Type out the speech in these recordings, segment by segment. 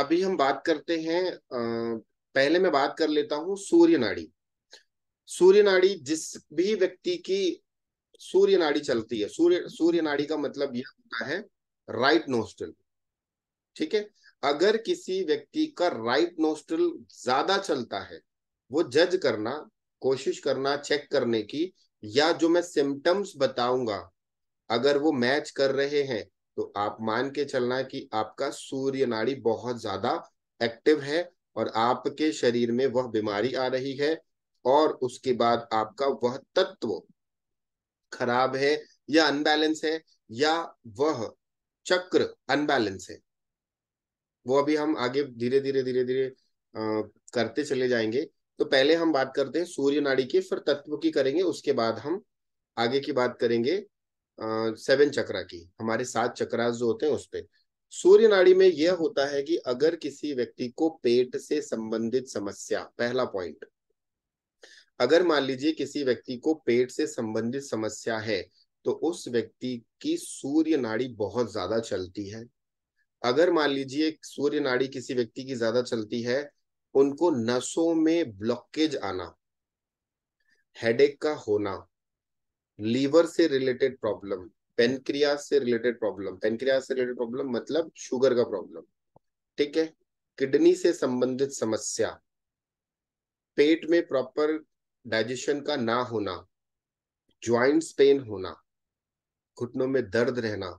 अभी हम बात करते हैं पहले मैं बात कर लेता हूँ सूर्य नाड़ी। सूर्य नाड़ी जिस भी व्यक्ति की सूर्य नाड़ी चलती है, सूर्य सूर्य नाड़ी का मतलब यह होता है राइट नोस्ट्रल। ठीक है। अगर किसी व्यक्ति का राइट नोस्ट्रल ज्यादा चलता है, वो जज करना, कोशिश करना चेक करने की, या जो मैं सिम्टम्स बताऊंगा अगर वो मैच कर रहे हैं, तो आप मान के चलना कि आपका सूर्य नाड़ी बहुत ज्यादा एक्टिव है और आपके शरीर में वह बीमारी आ रही है, और उसके बाद आपका वह तत्व खराब है या अनबैलेंस है, या वह चक्र अनबैलेंस है। वो अभी हम आगे धीरे धीरे धीरे धीरे करते चले जाएंगे। तो पहले हम बात करते हैं सूर्य नाड़ी की, फिर तत्व की करेंगे, उसके बाद हम आगे की बात करेंगे सेवन चक्रा की, हमारे सात चक्रास जो होते हैं उस पे। सूर्य नाड़ी में यह होता है कि अगर किसी व्यक्ति को पेट से संबंधित समस्या, पहला पॉइंट, अगर मान लीजिए किसी व्यक्ति को पेट से संबंधित समस्या है, तो उस व्यक्ति की सूर्य नाड़ी बहुत ज्यादा चलती है। अगर मान लीजिए सूर्य नाड़ी किसी व्यक्ति की ज्यादा चलती है, उनको नसों में ब्लॉकेज आना, हेडेक का होना, लीवर से रिलेटेड प्रॉब्लम, पेनक्रियास से रिलेटेड प्रॉब्लम, पेनक्रियास से रिलेटेड प्रॉब्लम मतलब शुगर का प्रॉब्लम, ठीक है, किडनी से संबंधित समस्या, पेट में प्रॉपर डाइजेशन का ना होना, ज्वाइंट्स पेन होना, घुटनों में दर्द रहना,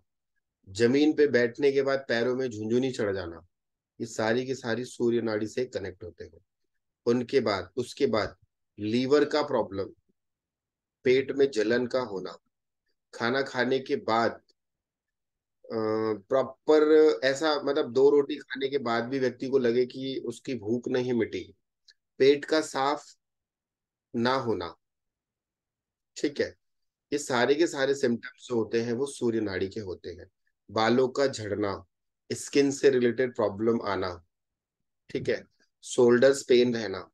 जमीन पे बैठने के बाद पैरों में झुंझुनी चढ़ जाना, ये सारी की सारी सूर्य नाड़ी से कनेक्ट होते हैं। उनके बाद उसके बाद लीवर का प्रॉब्लम, पेट में जलन का होना, खाना खाने के बाद प्रॉपर ऐसा मतलब दो रोटी खाने के बाद भी व्यक्ति को लगे कि उसकी भूख नहीं मिटी, पेट का साफ ना होना, ठीक है, ये सारे के सारे सिम्टम्स जो होते हैं वो सूर्य नाड़ी के होते हैं। बालों का झड़ना, स्किन से रिलेटेड प्रॉब्लम आना, ठीक है, शोल्डर्स पेन रहना,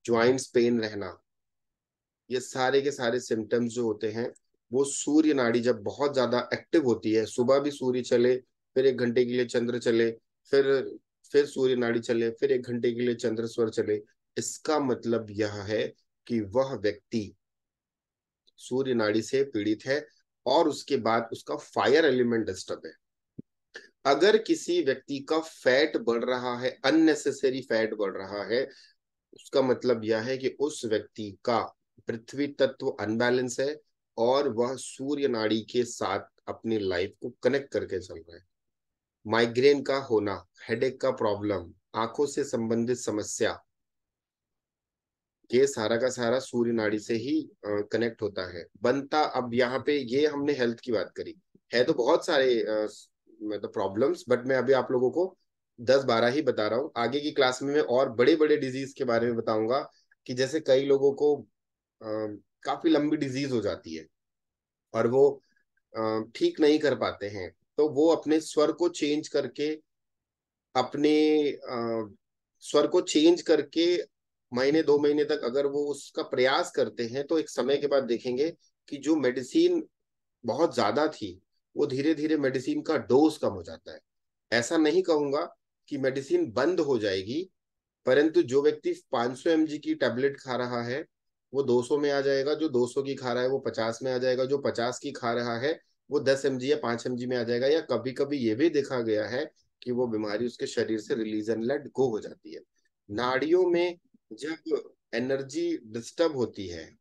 ज्वाइंट्स पेन रहना, ये सारे के सारे सिम्टम्स जो होते हैं वो सूर्य नाड़ी जब बहुत ज्यादा एक्टिव होती है, सुबह भी सूर्य चले, फिर 1 घंटे के लिए चंद्र चले, फिर फिर सूर्य नाड़ी चले, फिर 1 घंटे के लिए चंद्र स्वर चले, इसका मतलब यह है कि वह व्यक्ति सूर्य नाड़ी से पीड़ित है, और उसके बाद उसका फायर एलिमेंट डिस्टर्ब है। अगर किसी व्यक्ति का फैट बढ़ रहा है, अननेसेसरी फैट बढ़ रहा है, उसका मतलब यह है कि उस व्यक्ति का पृथ्वी तत्व अनबैलेंस है, और वह सूर्य नाड़ी के साथ अपनी लाइफ को कनेक्ट करके चल रहा है। माइग्रेन का होना, हेडेक का प्रॉब्लम, आंखों से संबंधित समस्या, ये सारा का सारा सूर्य नाड़ी से ही कनेक्ट होता है, बनता। अब यहाँ पे ये हमने हेल्थ की बात करी, है तो बहुत सारे मतलब प्रॉब्लम्स, बट मैं अभी आप लोगों को 10-12 ही बता रहा हूँ। आगे की क्लास में मैं और बड़े बड़े डिजीज के बारे में बताऊंगा, कि जैसे कई लोगों को काफी लंबी डिजीज हो जाती है और वो ठीक नहीं कर पाते हैं, तो वो अपने स्वर को चेंज करके, अपने स्वर को चेंज करके महीने 2 महीने तक अगर वो उसका प्रयास करते हैं, तो एक समय के बाद देखेंगे कि जो मेडिसिन बहुत ज्यादा थी, वो धीरे धीरे मेडिसिन का डोज कम हो जाता है। ऐसा नहीं कहूंगा कि मेडिसिन बंद हो जाएगी, परंतु जो व्यक्ति 500 mg की टैबलेट खा रहा है वो 200 में आ जाएगा, जो 200 की खा रहा है वो 50 में आ जाएगा, जो 50 की खा रहा है वो 10 mg या 5 mg में आ जाएगा, या कभी कभी ये भी देखा गया है कि वो बीमारी उसके शरीर से रिलीज एंड लेट गो हो जाती है। नाड़ियों में जब एनर्जी डिस्टर्ब होती है,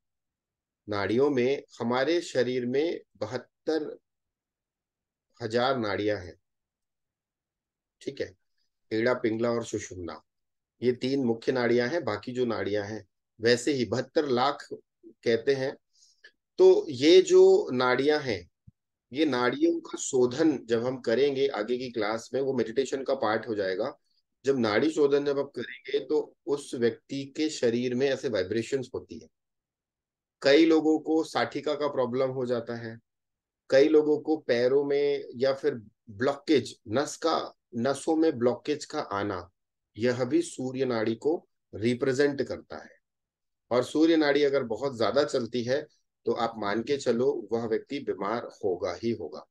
नाड़ियों में, हमारे शरीर में 72,000 नाड़ियां हैं, ठीक है, ईड़ा पिंगला और सुषुम्ना, ये तीन मुख्य नाड़ियां हैं, बाकी जो नाड़ियां हैं वैसे ही 72 लाख कहते हैं। तो ये जो नाड़ियां हैं, ये नाड़ियों का शोधन जब हम करेंगे आगे की क्लास में, वो मेडिटेशन का पार्ट हो जाएगा। जब नाड़ी शोधन जब आप करेंगे, तो उस व्यक्ति के शरीर में ऐसे वाइब्रेशंस होती है। कई लोगों को साठिका का प्रॉब्लम हो जाता है, कई लोगों को पैरों में, या फिर ब्लॉकेज, नसों में ब्लॉकेज का आना, यह भी सूर्य नाड़ी को रिप्रेजेंट करता है। और सूर्य नाड़ी अगर बहुत ज्यादा चलती है, तो आप मान के चलो वह व्यक्ति बीमार होगा ही होगा,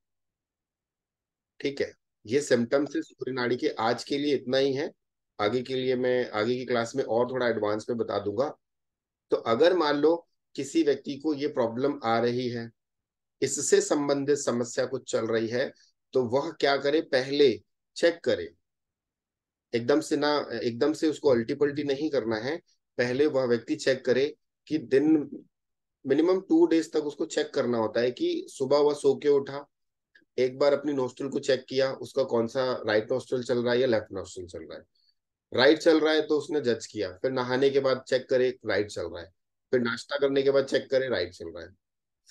ठीक है। ये सिम्टम्स है सूर्य नाड़ी के। आज के लिए इतना ही है। आगे के लिए मैं आगे की क्लास में और थोड़ा एडवांस में बता दूंगा। तो अगर मान लो किसी व्यक्ति को ये प्रॉब्लम आ रही है, इससे संबंधित समस्या कुछ चल रही है, तो वह क्या करे, पहले चेक करे। एकदम से ना, एकदम से उसको अल्टी पल्टी नहीं करना है। पहले वह व्यक्ति चेक करे कि दिन, मिनिमम 2 डेज तक उसको चेक करना होता है कि सुबह वह सो के उठा, एक बार अपनी नोस्ट्रल को चेक किया, उसका कौन सा राइट नोस्ट्रल चल रहा है या लेफ्ट नोस्ट्रल चल रहा है। राइट चल रहा है तो उसने जज किया, फिर नहाने के बाद चेक करे राइट चल रहा है, फिर नाश्ता करने के बाद चेक करे राइट चल रहा है,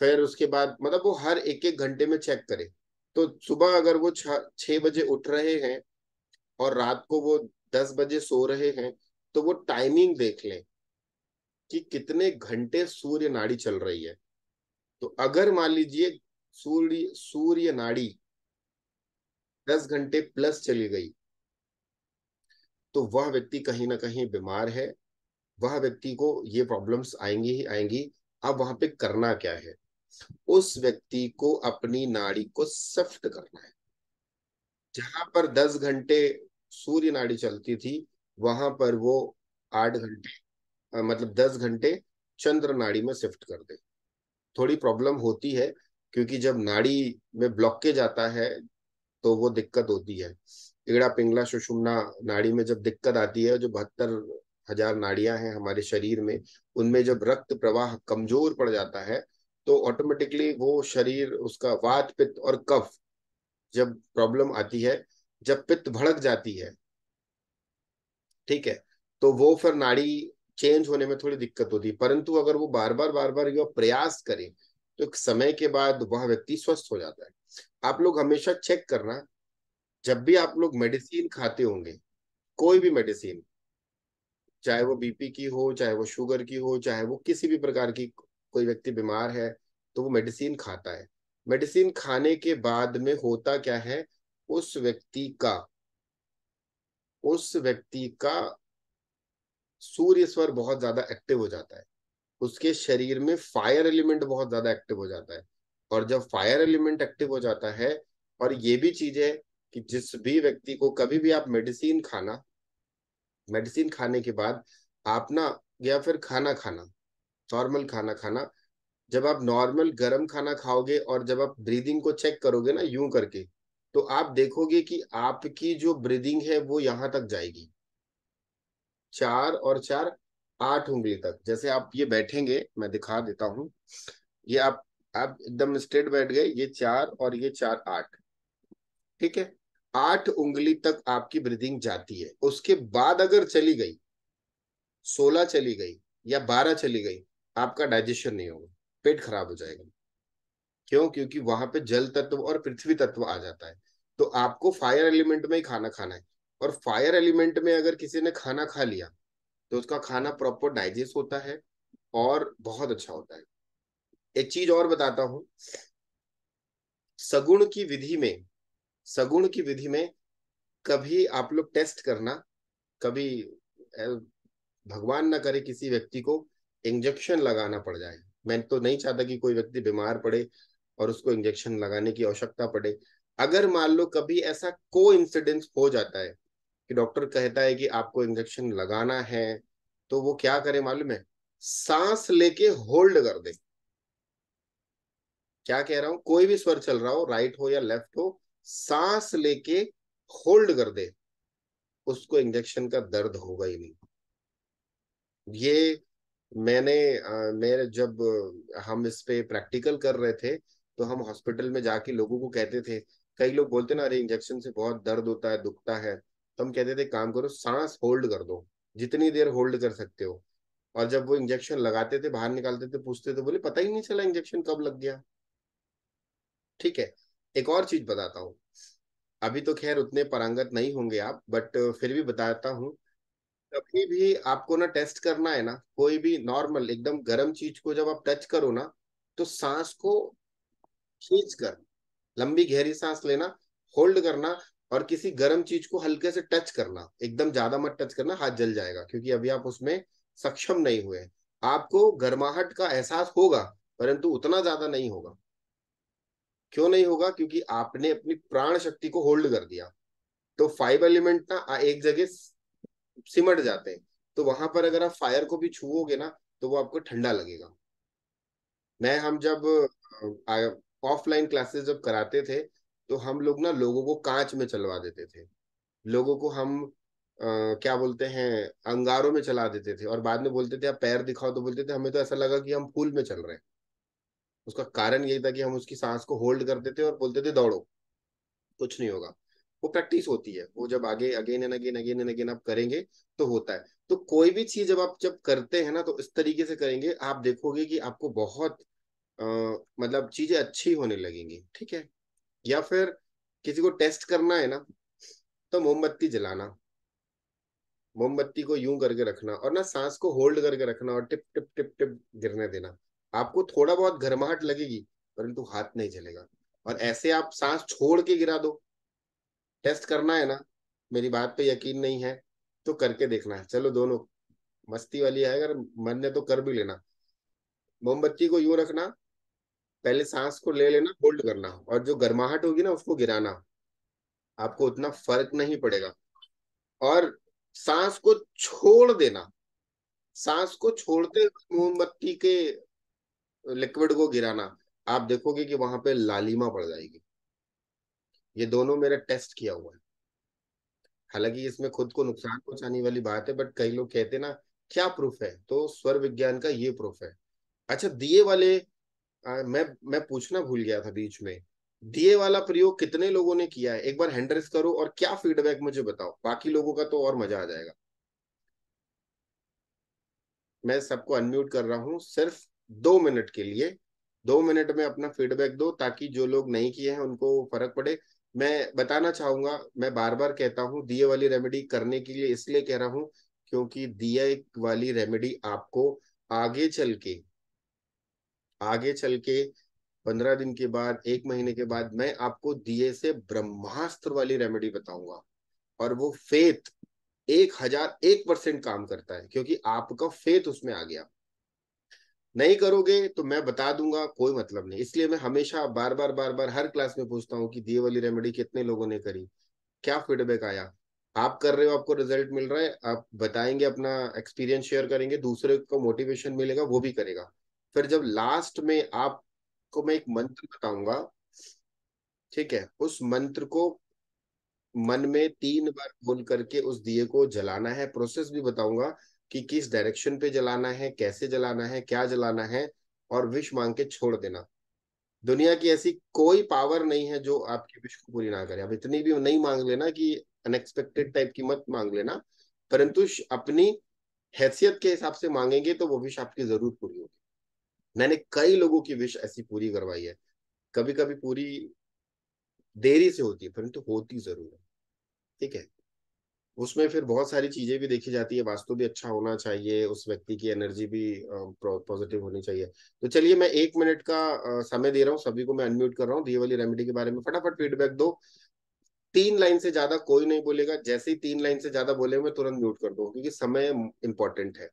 फिर उसके बाद मतलब वो हर एक एक घंटे में चेक करे। तो सुबह अगर वो 6 बजे उठ रहे हैं और रात को वो 10 बजे सो रहे हैं, तो वो टाइमिंग देख लें कि कितने घंटे सूर्य नाड़ी चल रही है। तो अगर मान लीजिए सूर्य सूर्य नाड़ी 10 घंटे प्लस चली गई, तो वह व्यक्ति कहीं ना कहीं बीमार है, वह व्यक्ति को ये प्रॉब्लम्स आएंगी ही आएंगी। अब वहां पे करना क्या है, उस व्यक्ति को अपनी नाड़ी को सफ्ट करना है। जहां पर 10 घंटे सूर्य नाड़ी चलती थी, वहां पर वो 8 घंटे, मतलब 10 घंटे चंद्र नाड़ी में शिफ्ट कर दे। थोड़ी प्रॉब्लम होती है, क्योंकि जब नाड़ी में ब्लॉकेज आता है तो वो दिक्कत होती है। इगड़ा पिंगला सुषुम्ना नाड़ी में जब दिक्कत आती है, जो 72,000 नाड़ियां हैं हमारे शरीर में, उनमें जब रक्त प्रवाह कमजोर पड़ जाता है, तो ऑटोमेटिकली वो शरीर, उसका वात पित्त और कफ जब प्रॉब्लम आती है, जब पित्त भड़क जाती है, ठीक है, तो वो फिर नाड़ी चेंज होने में थोड़ी दिक्कत होती है। परंतु अगर वो बार बार ये प्रयास करे, तो एक समय के बाद वह व्यक्ति स्वस्थ हो जाता है। आप लोग हमेशा चेक करना, जब भी आप लोग मेडिसिन खाते होंगे, कोई भी मेडिसिन, चाहे वो बीपी की हो, चाहे वो शुगर की हो, चाहे वो किसी भी प्रकार की, कोई व्यक्ति बीमार है तो वो मेडिसिन खाता है। मेडिसिन खाने के बाद में होता क्या है, उस व्यक्ति का उस व्यक्ति का सूर्य स्वर बहुत ज्यादा एक्टिव हो जाता है। उसके शरीर में फायर एलिमेंट बहुत ज्यादा एक्टिव हो जाता है। और जब फायर एलिमेंट एक्टिव हो जाता है, और ये भी चीज है कि जिस भी व्यक्ति को कभी भी आप मेडिसिन खाना, मेडिसिन खाने के बाद आप ना, या फिर खाना खाना, नॉर्मल खाना खाना, जब आप नॉर्मल गर्म खाना खाओगे और जब आप ब्रीदिंग को चेक करोगे ना यूं करके, तो आप देखोगे कि आपकी जो ब्रीदिंग है वो यहां तक जाएगी, 4 और 4 8 उंगली तक। जैसे आप ये बैठेंगे, मैं दिखा देता हूँ। ये आप एकदम स्ट्रेट बैठ गए, ये 4 और ये 4 8, ठीक है, 8 उंगली तक आपकी ब्रीदिंग जाती है। उसके बाद अगर चली गई, 16 चली गई या 12 चली गई, आपका डाइजेशन नहीं होगा, पेट खराब हो जाएगा। क्यों? क्योंकि वहां पे जल तत्व और पृथ्वी तत्व आ जाता है। तो आपको फायर एलिमेंट में ही खाना खाना है। और फायर एलिमेंट में अगर किसी ने खाना खा लिया, तो उसका खाना प्रॉपर डाइजेस्ट होता है और बहुत अच्छा होता है। एक चीज और बताता हूँ, सगुण की विधि में सगुण की विधि में कभी आप लोग टेस्ट करना, कभी भगवान ना करे किसी व्यक्ति को इंजेक्शन लगाना पड़ जाए। मैं तो नहीं चाहता कि कोई व्यक्ति बीमार पड़े और उसको इंजेक्शन लगाने की आवश्यकता पड़े। अगर मान लो कभी ऐसा को इंसिडेंस हो जाता है कि डॉक्टर कहता है कि आपको इंजेक्शन लगाना है, तो वो क्या करे मालूम है, सांस लेके होल्ड कर दे। क्या कह रहा हूं, कोई भी स्वर चल रहा हो, राइट हो या लेफ्ट हो, सांस लेके होल्ड कर दे, उसको इंजेक्शन का दर्द होगा ही नहीं। ये मेरे जब हम इस पे प्रैक्टिकल कर रहे थे, तो हम हॉस्पिटल में जाके लोगों को कहते थे, कई लोग बोलते ना, अरे इंजेक्शन से बहुत दर्द होता है, दुखता है, तो हम कहते थे काम करो, सांस होल्ड कर दो, जितनी देर होल्ड कर सकते हो। और जब वो इंजेक्शन लगाते थे, बाहर निकालते थे, पूछते थे, बोले पता ही नहीं चला इंजेक्शन कब लग गया। ठीक है। एक और चीज बताता हूँ, अभी तो खैर उतने पारंगत नहीं होंगे आप, बट फिर भी बताता हूँ। कभी भी आपको ना टेस्ट करना है ना, कोई भी नॉर्मल एकदम गर्म चीज को जब आप टच करो ना, तो सांस को खींच कर, लंबी गहरी सांस लेना, होल्ड करना, और किसी गर्म चीज को हल्के से टच करना, एकदम ज्यादा मत टच करना, हाथ जल जाएगा, क्योंकि अभी आप उसमें सक्षम नहीं हुए। आपको गर्माहट का एहसास होगा, परंतु उतना ज्यादा नहीं होगा। क्यों नहीं होगा? क्योंकि आपने अपनी प्राण शक्ति को होल्ड कर दिया। तो 5 एलिमेंट ना एक जगह सिमट जाते हैं। तो वहां पर अगर आप फायर को भी छुओगे ना, तो वो आपको ठंडा लगेगा। हम जब ऑफलाइन क्लासेस जब कराते थे, तो हम लोग ना लोगों को कांच में चलवा देते थे। लोगों को हम क्या बोलते हैं, अंगारों में चला देते थे, और बाद में बोलते थे आप पैर दिखाओ, तो बोलते थे हमें तो ऐसा लगा कि हम फूल में चल रहे हैं। उसका कारण यही था कि हम उसकी सांस को होल्ड करते थे और बोलते थे दौड़ो, कुछ नहीं होगा। वो प्रैक्टिस होती है, वो जब आगे again and again again and again आप करेंगे तो होता है। तो कोई भी चीज जब आप जब करते हैं ना, तो इस तरीके से करेंगे, आप देखोगे कि आपको बहुत अ, मतलब चीजें अच्छी होने लगेंगी, ठीक है। या फिर किसी को टेस्ट करना है ना, तो मोमबत्ती जलाना, मोमबत्ती को यूं करके रखना और ना सांस को होल्ड करके रखना, और टिप टिप टिप टिप गिरने देना। आपको थोड़ा बहुत गर्माहट लगेगी, परंतु हाथ नहीं जलेगा। और ऐसे आप सांस छोड़ के गिरा दो। टेस्ट करना है ना, मेरी बात पे यकीन नहीं है तो करके देखना है, चलो दोनों मस्ती वाली है, अगर मन ने तो कर भी लेना। मोमबत्ती को यूं रखना, पहले सांस को ले लेना, होल्ड करना, और जो गर्माहट होगी ना उसको गिराना। आपको उतना फर्क नहीं पड़ेगा। और सांस को छोड़ देना, सांस को छोड़ते हुए मोमबत्ती के लिक्विड को गिराना। आप देखोगे कि वहां पे लालिमा पड़ जाएगी। ये दोनों मेरा टेस्ट किया हुआ है। हालांकि इसमें खुद को नुकसान पहुंचाने वाली बात है, बट कई लोग कहते हैं ना क्या प्रूफ है, तो स्वर विज्ञान का ये प्रूफ है। अच्छा, दिए वाले मैं पूछना भूल गया था बीच में। दिए वाला प्रयोग कितने लोगों ने किया है? एक बार हैंड रेस करो और क्या फीडबैक मुझे बताओ, बाकी लोगों का तो और मजा आ जाएगा। मैं सबको अनम्यूट कर रहा हूँ सिर्फ 2 मिनट के लिए। 2 मिनट में अपना फीडबैक दो, ताकि जो लोग नहीं किए हैं उनको फर्क पड़े। मैं बताना चाहूंगा, मैं बार बार कहता हूँ दिए वाली रेमेडी करने के लिए इसलिए कह रहा हूँ, क्योंकि दिए वाली रेमेडी आपको आगे चल के, आगे चल के 15 दिन के बाद, 1 महीने के बाद, मैं आपको दिए से ब्रह्मास्त्र वाली रेमेडी बताऊंगा। और वो फेथ 1001% काम करता है, क्योंकि आपका फेथ उसमें आ गया। नहीं करोगे तो मैं बता दूंगा, कोई मतलब नहीं। इसलिए मैं हमेशा बार बार हर क्लास में पूछता हूँ कि दिए वाली रेमेडी कितने लोगों ने करी, क्या फीडबैक आया। आप कर रहे हो, आपको रिजल्ट मिल रहा है, आप बताएंगे, अपना एक्सपीरियंस शेयर करेंगे, दूसरे को मोटिवेशन मिलेगा, वो भी करेगा। फिर जब लास्ट में आपको मैं एक मंत्र बताऊंगा, ठीक है, उस मंत्र को मन में 3 बार बोल करके उस दिए को जलाना है। प्रोसेस भी बताऊंगा कि किस डायरेक्शन पे जलाना है, कैसे जलाना है, क्या जलाना है, और विश मांग के छोड़ देना। दुनिया की ऐसी कोई पावर नहीं है जो आपकी विश को पूरी ना करे। अब इतनी भी नहीं मांग लेना कि अनएक्सपेक्टेड टाइप की मत मांग लेना, परंतु अपनी हैसियत के हिसाब से मांगेंगे तो वो विश आपकी जरूर पूरी होगी। मैंने कई लोगों की विश ऐसी पूरी करवाई है। कभी कभी पूरी देरी से होती है, परंतु होती जरूर है, ठीक है। उसमें फिर बहुत सारी चीजें भी देखी जाती है, वास्तु भी अच्छा होना चाहिए, उस व्यक्ति की एनर्जी भी पॉजिटिव होनी चाहिए। तो चलिए, मैं 1 मिनट का समय दे रहा हूँ, सभी को मैं अनम्यूट कर रहा हूँ। दिए वाली रेमेडी के बारे में फटाफट फीडबैक दो। 3 लाइन से ज्यादा कोई नहीं बोलेगा, जैसे ही 3 लाइन से ज्यादा बोले मैं तुरंत म्यूट कर दूंगा, क्योंकि समय इंपॉर्टेंट है।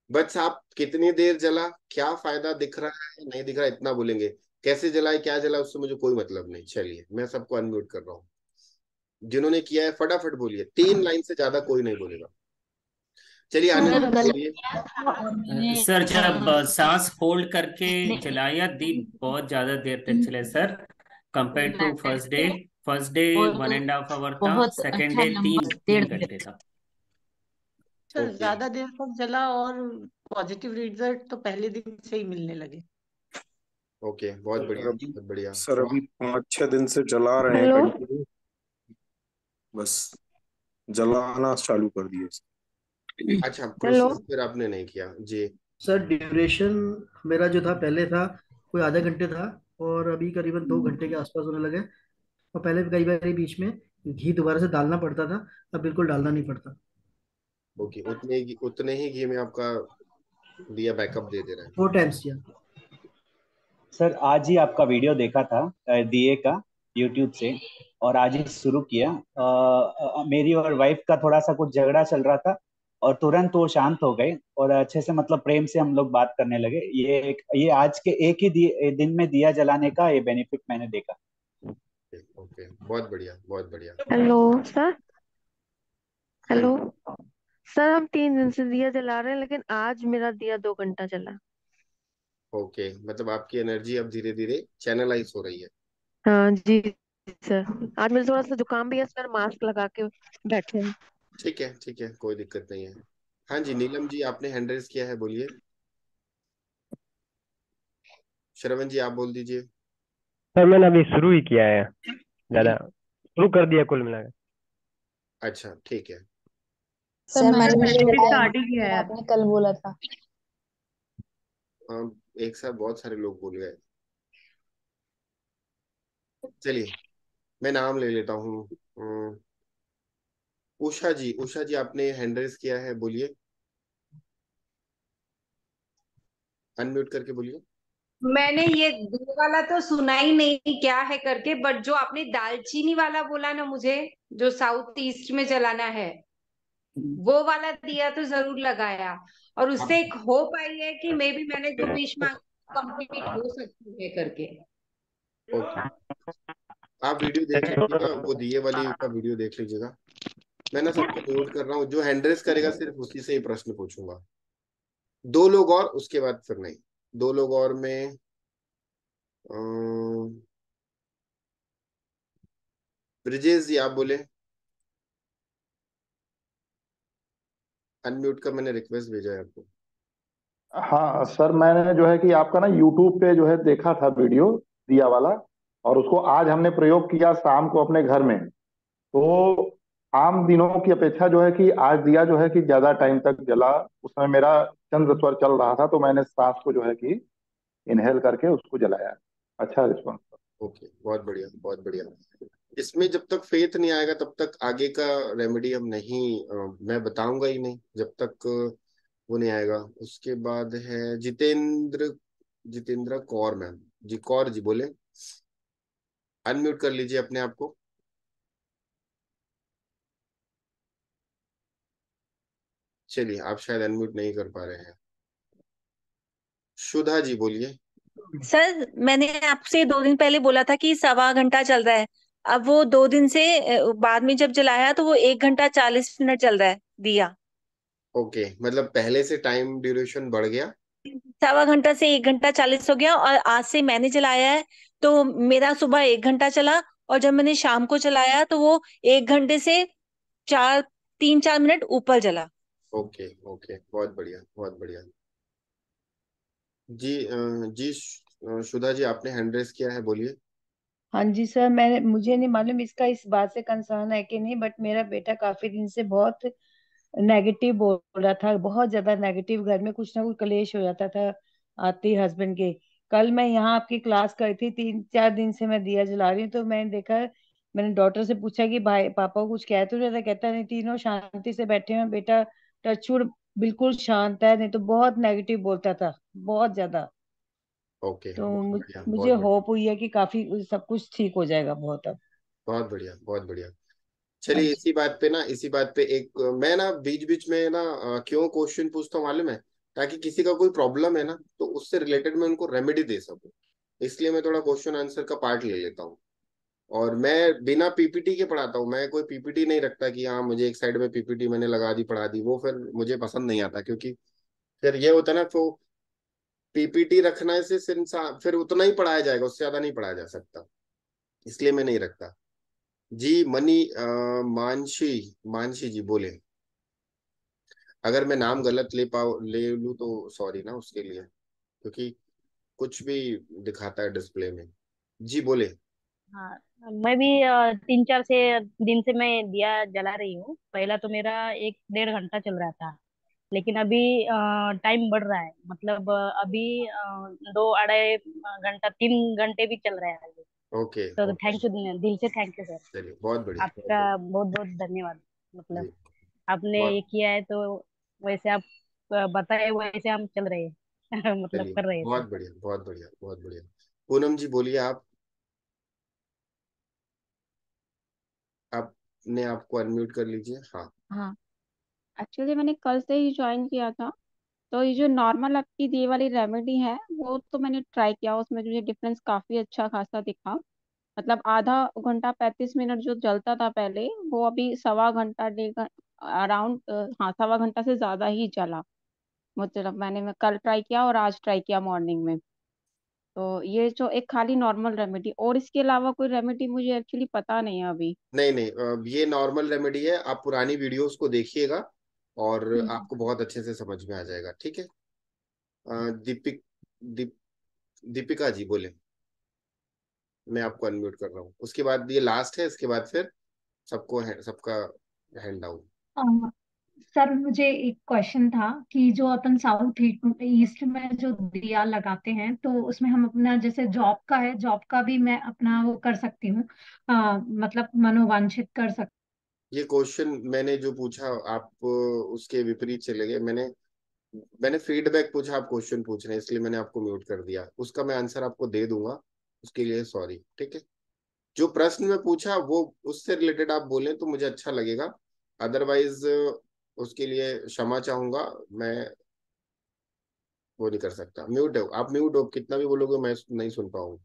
बस आप कितनी देर जला, क्या फायदा दिख रहा है नहीं दिख रहा, इतना बोलेंगे। कैसे जलाए, क्या जला, उससे मुझे कोई मतलब नहीं। चलिए, मैं सबको अनम्यूट कर रहा हूँ। जिन्होंने किया है फटाफट बोलिए, 3 लाइन से ज्यादा कोई नहीं बोलेगा। चलिए, सर अनिल गलत बोलिए। किया था और मैंने सर जब सांस होल्ड करके मैंने जलाया दी, बहुत ज्यादा देर तक चले sir, compare to first day. First day और 1.5 आवर था, बहुत सेकेंड अच्छा डे लंबा तीन तीन 1.5 घंटे। घंटे था। सर ओके, ज्यादा देर तक जला और पॉजिटिव रिजल्ट तो पहले दिन से ही मिलने लगे। ओके, बहुत सर बढ़िया, अभी बहुत बढ़िया। सर अभी 5-6 दिन से जला रहे हैं हेलो। कंटिन्यू। बस जलाना चालू कर दिए। अच्छा, हेलो। प्रोसेस फिर आपने नहीं किया जी? सर ड्यूरेशन मेरा जो था पहले था कोई आधे घंटे था, और अभी करीबन 2 घंटे के आसपास होने लगे। और पहले भी कई बार बीच में घी दोबारा से डालना पड़ता था, अब बिल्कुल डालना नहीं पड़ता। ओके, उतने ही घी में आपका दिया बैकअप दे दे रहा है। 4 टाइम्स किया। सर आज ही आपका वीडियो देखा था दिए का, यूट्यूब से, और आज ही शुरू किया। मेरी और वाइफ का थोड़ा सा कुछ झगड़ा चल रहा था, और तुरंत वो शांत हो गए और अच्छे से मतलब प्रेम से हम लोग बात करने लगे। ये आज के एक ही दिन में दिया जलाने का ये बेनिफिट मैंने देखा। ओके, बहुत बढ़िया, बहुत बढ़िया। Hello sir. हाँ हेलो जी। सर, हम 3 दिन से दिया जला रहे हैं, लेकिन आज मेरा दिया 2 घंटा चला। ओके, मतलब आपकी एनर्जी अब धीरे धीरे चैनलाइज हो रही है। हाँ जी सर। आज मुझे थोड़ा सा जुकाम भी है सर, मास्क लगा के बैठे हैं। ठीक है, ठीक है, कोई दिक्कत नहीं है। हाँ जी, नीलम जी, आपने हैंड रेज किया है, बोलिए। श्रवण जी, आप बोल दीजिए। सर मैंने अभी शुरू ही किया है, ज्यादा शुरू कर दिया कुल मिलाकर। अच्छा, ठीक है। सर मैंने भी शुरू मैंने भी किया है, स्टार्ट ही किया है। आपने कल बोला था। एक साथ बहुत सारे लोग बोल गए। चलिए, मैं नाम ले लेता हूँ। उषा जी, उषा जी, आपने हैंड रेज किया है, बोलिए। अनम्यूट करके बोलिए। मैंने ये दो वाला तो सुना ही नहीं क्या है करके, बट जो आपने दालचीनी वाला बोला ना मुझे, जो साउथ ईस्ट में जलाना है, वो वाला दिया तो जरूर लगाया। और उससे एक होप आई है कि मे बी मैंने जो विश मांगी कंप्लीट हो सकती है करके। ओके, आप वीडियो देख लीजिएगा, वो दिए वाली का वीडियो देख लीजिएगा। मैं ना सबको म्यूट कर रहा हूँ, जो हैंड रेज करेगा सिर्फ उसी से ही प्रश्न पूछूंगा। 2 लोग और, उसके बाद फिर नहीं। 2 लोग और में ब्रिजेश जी, आप बोले। अनम्यूट का मैंने रिक्वेस्ट भेजा है आपको। हाँ सर, मैंने जो है कि आपका ना यूट्यूब पे जो है देखा था वीडियो दिया वाला, और उसको आज हमने प्रयोग किया शाम को अपने घर में। तो आम दिनों की अपेक्षा जो है कि आज दिया जो है कि ज्यादा टाइम तक जला। उस समय मेरा चंद्र स्वर चल रहा था, तो मैंने सांस को जो है कि इनहेल करके उसको जलाया। अच्छा रिस्पॉन्स। ओके, बहुत बढ़िया, बहुत बढ़िया। इसमें जब तक फेथ नहीं आएगा तब तक आगे का रेमेडी हम नहीं, मैं बताऊंगा ही नहीं जब तक वो नहीं आएगा। उसके बाद है जितेंद्र, जितेंद्र कौर मैम जी, कौर जी बोले। अनम्यूट कर लीजिए अपने आप को। चलिए, आप शायद अनम्यूट नहीं कर पा रहे हैं। सुधा जी बोलिए। सर मैंने आपसे 2 दिन पहले बोला था कि 1.25 घंटा चल रहा है। अब वो 2 दिन से बाद में जब जलाया तो वो 1 घंटा 40 मिनट चल रहा है दिया। ओके, मतलब पहले से टाइम ड्यूरेशन बढ़ गया। 1.25 घंटा से 1 घंटा 40 हो गया, और आज से मैंने जलाया है तो मेरा सुबह 1 घंटा चला, और जब मैंने शाम को चलाया तो वो 1 घंटे से 3-4 मिनट ऊपर जला। ओके, ओके, बहुत बढ़िया, बहुत बढ़िया। जी सुधा जी, आपने हैंड रेस किया है, बोलिए। हाँ जी सर, मैंने मुझे नहीं मालूम इसका इस बात से कंसर्न है कि नहीं, बट मेरा बेटा काफी दिन से बहुत नेगेटिव बोल रहा था, बहुत ज्यादा नेगेटिव। घर में कुछ ना कुछ कलेश हो जाता था आते ही हस्बैंड के। कल मैं यहाँ आपकी क्लास कर थी, 3-4 दिन से मैं दिया जला रही हूँ, तो मैंने देखा, मैंने डॉक्टर से पूछा कि भाई पापा को कुछ कह तो नहीं रहा? कहता नहीं, तीनों शांति से बैठे हैं बेटा, टचवुड बिल्कुल शांत है, नहीं तो बहुत नेगेटिव बोलता था, बहुत ज्यादा। ओके, तो बहुत बढ़िया, मुझे बहुत बढ़िया, होप हुई है कि काफी सब कुछ ठीक हो जाएगा बहुत अब। बहुत बढ़िया, बहुत बढ़िया। हाँ चलिए, जी। इसी बात पे ना, इसी बात पे एक मैं ना बीच बीच में ना क्यों क्वेश्चन पूछता हूँ मालूम है? ताकि किसी का कोई प्रॉब्लम है ना, तो उससे रिलेटेड मैं उनको रेमेडी दे सकूं। इसलिए मैं थोड़ा क्वेश्चन आंसर का पार्ट ले लेता हूँ। और मैं बिना पीपीटी के पढ़ाता हूँ, मैं कोई पीपीटी नहीं रखता कि हाँ मुझे एक साइड में पीपीटी मैंने लगा दी पढ़ा दी, वो फिर मुझे पसंद नहीं आता। क्योंकि फिर ये होता है ना, तो पीपीटी रखने से सिर्फ इंसान फिर उतना ही पढ़ाया जाएगा, उससे ज्यादा नहीं पढ़ाया जा सकता। इसलिए मैं नहीं रखता। जी मानसी, मानसी जी बोले। अगर मैं नाम गलत ले लूँ तो सॉरी ना उसके लिए, क्योंकि कुछ भी दिखाता है डिस्प्ले में। जी बोले। हाँ, मैं भी 3-4 दिन से मैं दिया जला रही हूँ। पहला तो मेरा 1-1.5 घंटा चल रहा था, लेकिन अभी टाइम बढ़ रहा है, मतलब अभी 2-2.5 घंटा 3 घंटे भी चल रहा है अभी। ओके, तो ओके, थैंक यू, दिल से थैंक यू सर। चलिए, बहुत बढ़िया, बहुत आपका बढ़िया। बहुत बहुत धन्यवाद। जी, मतलब आपने ये बहुत, किया है तो वैसे आप बताए वैसे हम चल रहे हैं मतलब चलिए, कर रहे हैं बहुत सर। बढ़िया, बहुत बढ़िया, बहुत बढ़िया। पूनम जी बोलिए आप। आपने आपको अनम्यूट कर लीजिए, हाँ। हाँ एक्चुअली मैंने कल से ही ज्वाइन किया था। तो ये जो नॉर्मल आपकी ये वाली रेमेडी है वो तो मैंने ट्राई किया, उसमें मुझे डिफरेंस काफी अच्छा खासा दिखा। मतलब आधा घंटा 35 मिनट जो जलता था पहले, वो अभी सवा घंटा 1.5 घंटा अराउंड, हाँ, सवा घंटा से ज्यादा ही जला। मतलब मैं कल ट्राई किया और आज ट्राई किया मॉर्निंग में। तो ये जो एक खाली नॉर्मल रेमेडी, और इसके अलावा कोई रेमेडी मुझे एक्चुअली पता नहीं है अभी। नहीं नहीं, ये नॉर्मल रेमेडी है। आप पुरानी वीडियोस को देखिएगा और आपको बहुत अच्छे से समझ में आ जाएगा। ठीक है। दीपिक दीप दीपिका जी बोले। मैं आपको अनम्यूट कर रहा हूँ। उसके बाद ये लास्ट है, इसके बाद फिर सबका हैंड डाउन। अ, सर मुझे एक क्वेश्चन था कि जो अपन साउथ ईस्ट में जो दिया लगाते हैं तो उसमें हम अपना जैसे जॉब का है, जॉब का भी मैं अपना वो कर सकती हूँ, मतलब मनोवांछित कर सकती ये क्वेश्चन मैंने जो पूछा आप उसके विपरीत चले गए। मैंने फीडबैक पूछा, आप क्वेश्चन पूछ रहे हैं, इसलिए मैंने आपको म्यूट कर दिया। उसका मैं आंसर आपको दे दूंगा, उसके लिए सॉरी। ठीक है। जो प्रश्न में पूछा वो उससे रिलेटेड आप बोलें तो मुझे अच्छा लगेगा, अदरवाइज उसके लिए क्षमा चाहूंगा। मैं वो नहीं कर सकता। म्यूट हो आप, म्यूट हो, कितना भी बोलोगे मैं नहीं सुन पाऊंगा।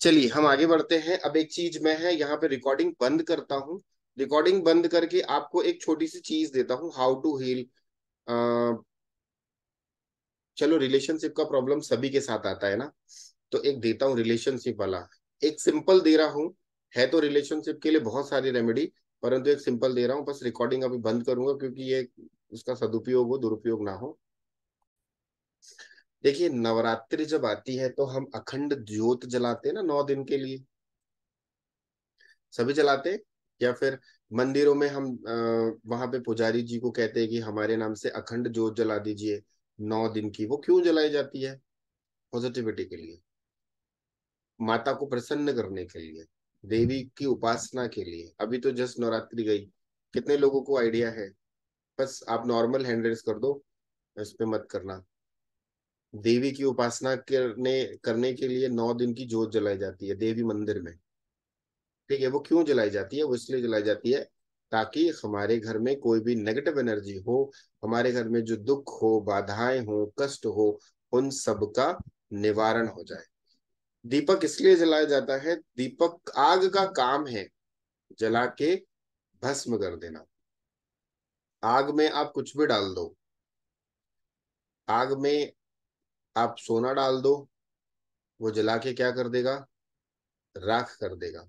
चलिए हम आगे बढ़ते हैं। अब एक चीज मैं है यहाँ पे रिकॉर्डिंग बंद करता हूँ। रिकॉर्डिंग बंद करके आपको एक छोटी सी चीज देता हूँ, हाउ टू हील। चलो, रिलेशनशिप का प्रॉब्लम सभी के साथ आता है ना, तो एक देता हूँ रिलेशनशिप वाला। एक सिंपल दे रहा हूँ, है तो रिलेशनशिप के लिए बहुत सारी रेमेडी, परंतु एक सिंपल दे रहा हूँ। बस रिकॉर्डिंग अभी बंद करूंगा क्योंकि ये उसका सदुपयोग हो दुरुपयोग ना हो। देखिए, नवरात्रि जब आती है तो हम अखंड ज्योत जलाते हैं ना 9 दिन के लिए। सभी जलाते हैं, या फिर मंदिरों में हम वहां पे पुजारी जी को कहते हैं कि हमारे नाम से अखंड ज्योत जला दीजिए 9 दिन की। वो क्यों जलाई जाती है? पॉजिटिविटी के लिए, माता को प्रसन्न करने के लिए, देवी की उपासना के लिए। अभी तो जस्ट नवरात्रि गई, कितने लोगों को आइडिया है? बस आप नॉर्मल हैंड रेस कर दो, इस पे मत करना। देवी की उपासना करने के लिए 9 दिन की ज्योत जलाई जाती है देवी मंदिर में। ठीक है। वो क्यों जलाई जाती है? वो इसलिए जलाई जाती है ताकि हमारे घर में कोई भी नेगेटिव एनर्जी हो, हमारे घर में जो दुख हो, बाधाएं हो, कष्ट हो, उन सब का निवारण हो जाए। दीपक इसलिए जलाया जाता है, दीपक आग का काम है जला के भस्म कर देना। आग में आप कुछ भी डाल दो, आग में आप सोना डाल दो, वो जला के क्या कर देगा? राख कर देगा।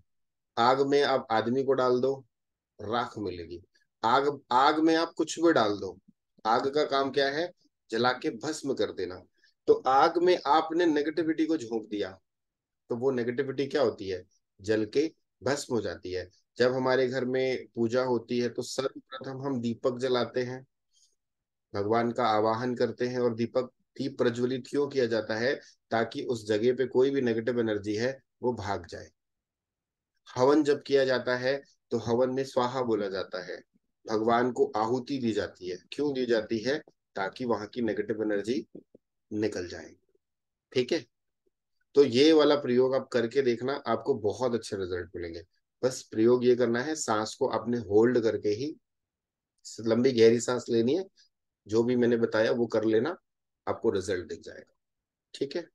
आग में आप आदमी को डाल दो, राख मिलेगी। आग आग में आप कुछ भी डाल दो, आग का काम क्या है? जला के भस्म कर देना। तो आग में आपने नेगेटिविटी को झोंक दिया, तो वो नेगेटिविटी क्या होती है? जल के भस्म हो जाती है। जब हमारे घर में पूजा होती है तो सर्वप्रथम हम दीपक जलाते हैं, भगवान का आवाहन करते हैं। और दीप प्रज्वलित क्यों किया जाता है? ताकि उस जगह पे कोई भी नेगेटिव एनर्जी है वो भाग जाए। हवन जब किया जाता है तो हवन में स्वाहा बोला जाता है, भगवान को आहुति दी जाती है। क्यों दी जाती है? ताकि वहां की नेगेटिव एनर्जी निकल जाए। ठीक है। तो ये वाला प्रयोग आप करके देखना, आपको बहुत अच्छे रिजल्ट मिलेंगे। बस प्रयोग ये करना है, सांस को आपने होल्ड करके ही लंबी गहरी सांस लेनी है। जो भी मैंने बताया वो कर लेना, आपको रिजल्ट दिख जाएगा। ठीक है।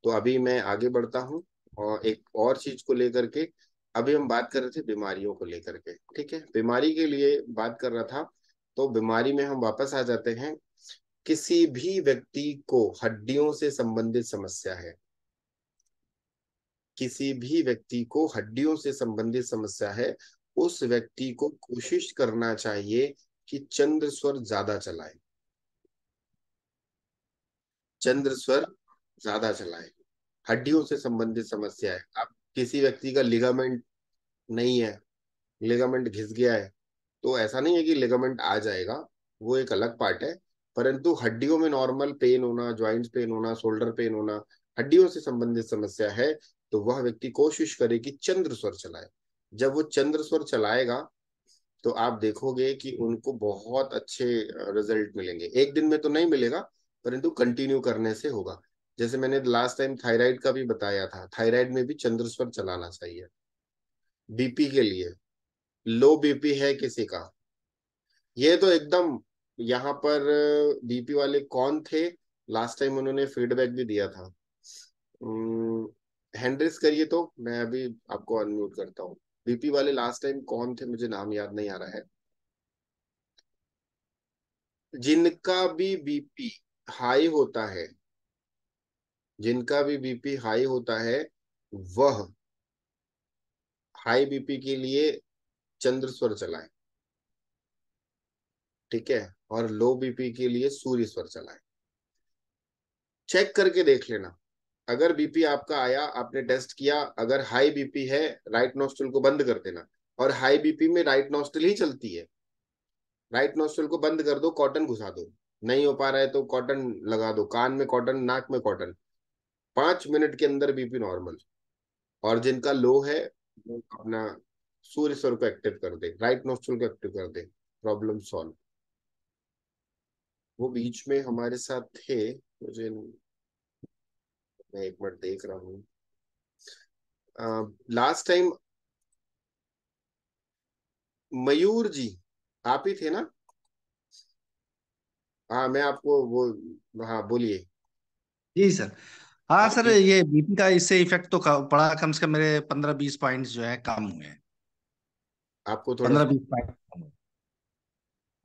तो अभी मैं आगे बढ़ता हूँ और एक और चीज को लेकर के। अभी हम बात कर रहे थे बीमारियों को लेकर के। ठीक है, बीमारी के लिए बात कर रहा था। तो बीमारी में हम वापस आ जाते हैं। किसी भी व्यक्ति को हड्डियों से संबंधित समस्या है, किसी भी व्यक्ति को हड्डियों से संबंधित समस्या है, उस व्यक्ति को कोशिश करना चाहिए कि चंद्र स्वर ज्यादा चलाए, चंद्र स्वर ज्यादा चलाए। हड्डियों से संबंधित समस्या है, अब किसी व्यक्ति का लिगामेंट नहीं है, लिगामेंट घिस गया है, तो ऐसा नहीं है कि लिगामेंट आ जाएगा, वो एक अलग पार्ट है। परंतु हड्डियों में नॉर्मल पेन होना, ज्वाइंट्स पेन होना, शोल्डर पेन होना, हड्डियों से संबंधित समस्या है, तो वह व्यक्ति कोशिश करे कि चंद्र स्वर चलाए। जब वो चंद्र स्वर चलाएगा तो आप देखोगे कि उनको बहुत अच्छे रिजल्ट मिलेंगे। एक दिन में तो नहीं मिलेगा, परंतु कंटिन्यू करने से होगा। जैसे मैंने लास्ट टाइम थायराइड का भी बताया था, थायराइड में भी चंद्र स्वर चलाना चाहिए। बीपी के लिए लो बीपी है किसी का, ये तो एकदम, यहाँ पर बीपी वाले कौन थे, लास्ट टाइम उन्होंने फीडबैक भी दिया था। हैंड रेस करिए तो मैं अभी आपको अनम्यूट करता हूँ। बीपी वाले लास्ट टाइम कौन थे, मुझे नाम याद नहीं आ रहा है। जिनका भी बीपी हाई होता है, जिनका भी बीपी हाई होता है, वह हाई बीपी के लिए चंद्र स्वर चलाए, ठीक है, और लो बीपी के लिए सूर्य स्वर चलाए। चेक करके देख लेना, अगर बीपी आपका आया, आपने टेस्ट किया, अगर हाई बीपी है, राइट नोस्ट्रल को बंद कर देना। और हाई बीपी में राइट नोस्ट्रल ही चलती है, राइट नोस्ट्रल को बंद कर दो, कॉटन घुसा दो। नहीं हो पा रहा है तो कॉटन लगा दो, कान में कॉटन, नाक में कॉटन। 5 मिनट के अंदर बीपी नॉर्मल। और जिनका लो है वो अपना सूर्य स्वर को एक्टिव कर दे, राइट नोस्ट्रल को एक्टिव कर दे, प्रॉब्लम सॉल्व। वो बीच में हमारे साथ थे, मुझे, मैं एक मिनट देख रहा हूँ। लास्ट टाइम मयूर जी आप ही थे ना? हाँ, मैं आपको वो, हाँ बोलिए। जी सर। हाँ सर, ये बीपी का इससे इफेक्ट तो पड़ा, कम से कम मेरे 15-20 पॉइंट्स जो है कम हुए हैं। आपको थोड़ा 15-20 पॉइंट कम हुए।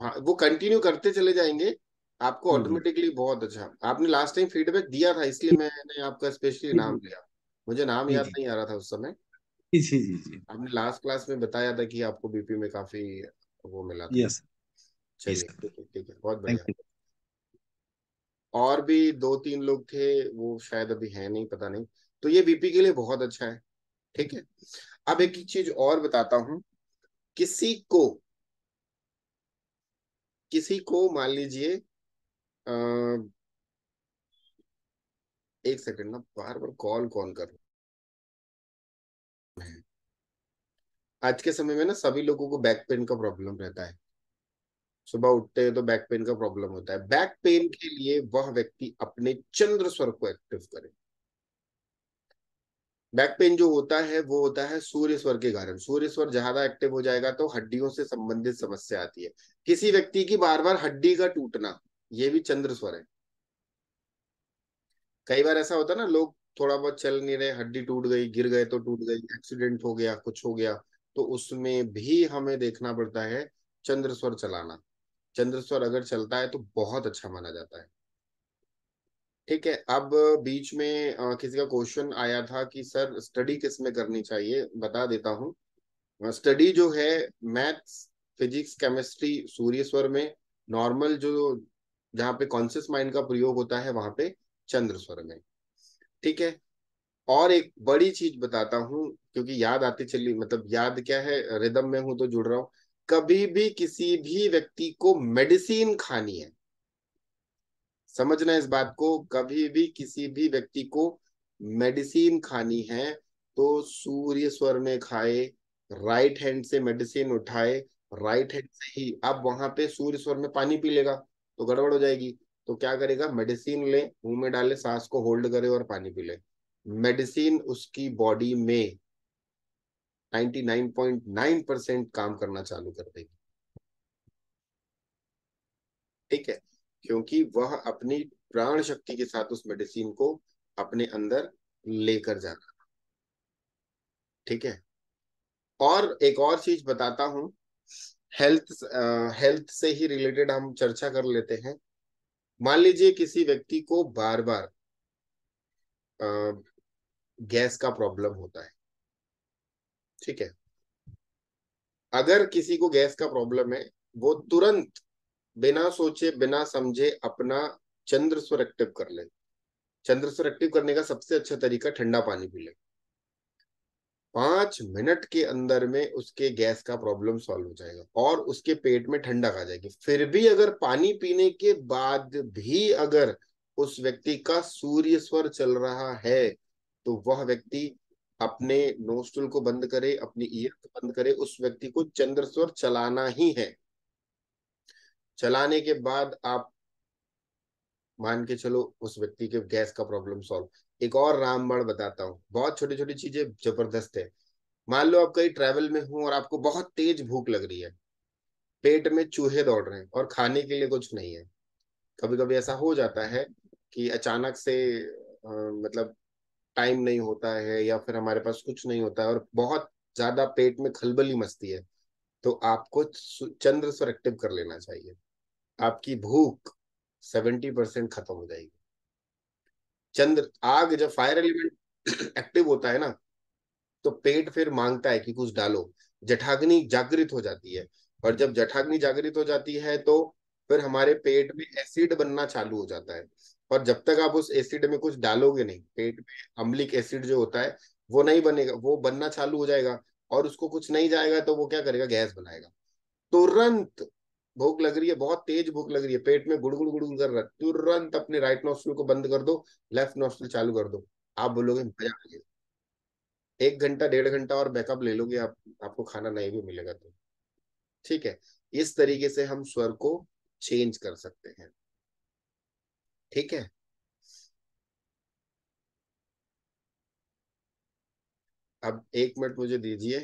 हाँ, वो कंटिन्यू करते चले जाएंगे, आपको ऑटोमेटिकली बहुत अच्छा। आपने लास्ट टाइम फीडबैक दिया था, इसलिए मैंने आपका स्पेशली नाम लिया, मुझे नाम जी याद जी नहीं आ रहा था उस समय। जी जी जी जी। आपने लास्ट क्लास में बताया था कि आपको बीपी में काफी वो मिला था। यस जी चलिए, सर, ठीक है, ठीक है, बहुत बढ़िया। Thank you. और भी 2-3 लोग थे, वो शायद अभी है नहीं, पता नहीं। तो ये बीपी के लिए बहुत अच्छा है, ठीक है। अब एक चीज और बताता हूँ, किसी को मान लीजिए, एक सेकंड ना, बार बार कॉल कौन कर रहा है। आज के समय में ना सभी लोगों को बैक पेन का प्रॉब्लम रहता है, सुबह उठते हैं तो बैक पेन का प्रॉब्लम होता है। बैक पेन के लिए वह व्यक्ति अपने चंद्र स्वर को एक्टिव करे। बैक पेन जो होता है वो होता है सूर्य स्वर के कारण। सूर्य स्वर ज्यादा एक्टिव हो जाएगा तो हड्डियों से संबंधित समस्या आती है। किसी व्यक्ति की बार बार हड्डी का टूटना, ये भी चंद्र स्वर है। कई बार ऐसा होता है ना, लोग थोड़ा बहुत चल नहीं रहे, हड्डी टूट गई, गिर गए तो टूट गई, एक्सीडेंट हो गया, कुछ हो गया, तो उसमें भी हमें देखना पड़ता है चंद्र स्वर चलाना। चंद्र स्वर अगर चलता है तो बहुत अच्छा माना जाता है, ठीक है। अब बीच में किसी का क्वेश्चन आया था कि सर स्टडी किस में करनी चाहिए, बता देता हूँ। स्टडी जो है, मैथ्स, फिजिक्स, केमिस्ट्री सूर्य स्वर में, नॉर्मल जो जहाँ पे कॉन्शियस माइंड का प्रयोग होता है वहां पे चंद्र स्वर में, ठीक है। और एक बड़ी चीज बताता हूँ, क्योंकि याद आती चली, मतलब याद क्या है, रिदम में हूं तो जुड़ रहा हूँ। कभी भी किसी भी व्यक्ति को मेडिसिन खानी है, समझना इस बात को, कभी भी किसी भी व्यक्ति को मेडिसिन खानी है तो सूर्य स्वर में खाए, राइट हैंड से मेडिसिन उठाए, राइट हैंड से ही। अब वहां पे सूर्य स्वर में पानी पी लेगा तो गड़बड़ हो जाएगी, तो क्या करेगा, मेडिसिन ले, मुंह में डाले, सांस को होल्ड करे और पानी पी ले। मेडिसिन उसकी बॉडी में 99.9% काम करना चालू कर देगी, ठीक है, क्योंकि वह अपनी प्राण शक्ति के साथ उस मेडिसिन को अपने अंदर लेकर जाना, ठीक है। और एक और चीज बताता हूँ, हेल्थ हेल्थ से ही रिलेटेड हम चर्चा कर लेते हैं। मान लीजिए किसी व्यक्ति को बार बार गैस का प्रॉब्लम होता है, ठीक है। अगर किसी को गैस का प्रॉब्लम है, वो तुरंत बिना सोचे बिना समझे अपना चंद्र स्वर एक्टिव कर ले। चंद्र स्वर एक्टिव करने का सबसे अच्छा तरीका, ठंडा पानी पी ले। 5 मिनट के अंदर में उसके गैस का प्रॉब्लम सॉल्व हो जाएगा और उसके पेट में ठंडक आ जाएगी। फिर भी अगर पानी पीने के बाद भी अगर उस व्यक्ति का सूर्य स्वर चल रहा है तो वह व्यक्ति अपने नोस्ट्रल को बंद करे, अपनी ईयर को बंद करे, उस व्यक्ति को चंद्र स्वर चलाना ही है। चलाने के बाद आप मान के चलो उस व्यक्ति के गैस का प्रॉब्लम सॉल्व। एक और रामबाण बताता हूँ, बहुत छोटी छोटी चीजें जबरदस्त है। मान लो आप कहीं ट्रैवल में हो और आपको बहुत तेज भूख लग रही है, पेट में चूहे दौड़ रहे हैं और खाने के लिए कुछ नहीं है। कभी कभी ऐसा हो जाता है कि अचानक से मतलब टाइम नहीं होता है या फिर हमारे पास कुछ नहीं होता है और बहुत ज्यादा पेट में खलबली मचती है, तो आपको चंद्र एक्टिव कर लेना चाहिए। आपकी भूख 70% खत्म हो जाएगी। चंद्र आग, जब फायर एलिमेंट एक्टिव होता है ना, तो पेट फिर मांगता है कि कुछ डालो, जठराग्नि जागृत हो जाती है। और जब जठराग्नि जागृत हो जाती है तो फिर हमारे पेट में एसिड बनना चालू हो जाता है। और जब तक आप उस एसिड में कुछ डालोगे नहीं, पेट में अम्लिक एसिड जो होता है वो नहीं बनेगा, वो बनना चालू हो जाएगा और उसको कुछ नहीं जाएगा तो वो क्या करेगा, गैस बनाएगा। तुरंत भूख लग रही है, बहुत तेज भूख लग रही है, पेट में गुड़गुड़ गुड़गुड़ कर रहा है, तुरंत अपने राइट नॉस्ट्रिल को बंद कर दो, लेफ्ट नॉस्ट्रिल चालू कर दो। आप बोलोगे मजा आ गया। 1 घंटा 1.5 घंटा और बैकअप ले लोगे आप, आपको खाना नहीं भी मिलेगा तो। ठीक है, इस तरीके से हम स्वर को चेंज कर सकते हैं। ठीक है, अब 1 मिनट मुझे दीजिए।